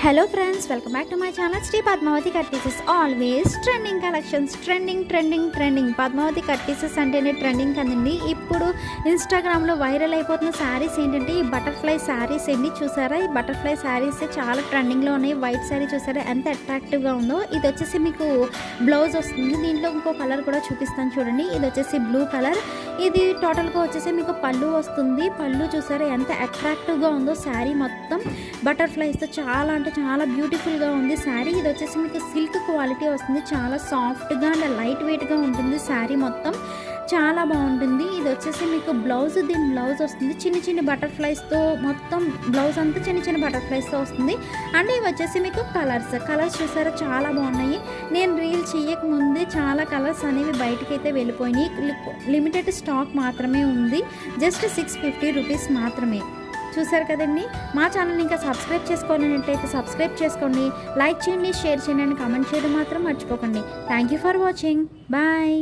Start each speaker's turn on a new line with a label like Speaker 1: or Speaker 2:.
Speaker 1: Hello friends, welcome back to my channel Shri Padmavati cut pieces. Always trending collections, trending Padmavati cut pieces అంటేనే trending కదండి. ఇప్పుడు ఇన్స్టాగ్రామ్లో viral అయిపోతున్న శారీస్ ఏంటంటే ఈ బటర్ఫ్లై శారీస్ అండి. చూసారా, ఈ బటర్ఫ్లై శారీస్ చాలా ట్రెండింగ్లో ఉన్నాయి. వైట్ శారీ చూసారా ఎంత అట్రాక్టివ్గా ఉందో. ఇది వచ్చేసి మీకు బ్లౌజ్ వస్తుంది. దీంట్లో ఇంకో కలర్ కూడా చూపిస్తాను చూడండి. ఇది వచ్చేసి బ్లూ కలర్. ఇది టోటల్గా వచ్చేసి మీకు పళ్ళు వస్తుంది. పళ్ళు చూసారా ఎంత అట్రాక్టివ్గా ఉందో. శారీ మొత్తం బటర్ఫ్లైస్తో చాలా చాలా బ్యూటిఫుల్గా ఉంది శారీ. ఇది వచ్చేసి మీకు సిల్క్ క్వాలిటీ వస్తుంది. చాలా సాఫ్ట్గా అండ్ లైట్ వెయిట్గా ఉంటుంది. శారీ మొత్తం చాలా బాగుంటుంది. ఇది వచ్చేసి మీకు బ్లౌజ్, దీని బ్లౌజ్ వస్తుంది చిన్న బటర్ఫ్లైస్తో. మొత్తం బ్లౌజ్ అంతా చిన్న బటర్ఫ్లైస్తో వస్తుంది. అండ్ ఇవి వచ్చేసి మీకు కలర్స్ చూసారా చాలా బాగున్నాయి. నేను రీల్ చేయక ముందే చాలా కలర్స్ అనేవి బయటకు అయితే వెళ్ళిపోయినాయి. లిమిటెడ్ స్టాక్ మాత్రమే ఉంది. జస్ట్ 650 రూపీస్ మాత్రమే. చూసారు కదండి. మా ఛానల్ని ఇంకా సబ్స్క్రైబ్ చేసుకోవాలన్నట్లయితే సబ్స్క్రైబ్ చేసుకోండి, లైక్ చేయండి, షేర్ చేయండి, కామెంట్ చేయడం మాత్రం మర్చిపోకండి. Thank you for watching. Bye.